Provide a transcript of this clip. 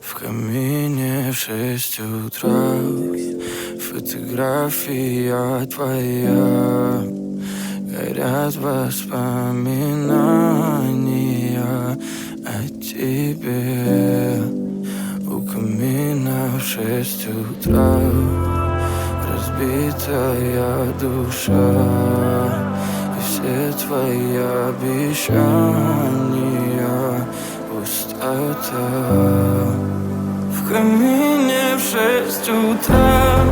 В камине в 6 утра фотография твоя. Горят воспоминания о тебе. У камина в 6 утра разбитая душа. И все твои обещания пустота. В камине в 6 утра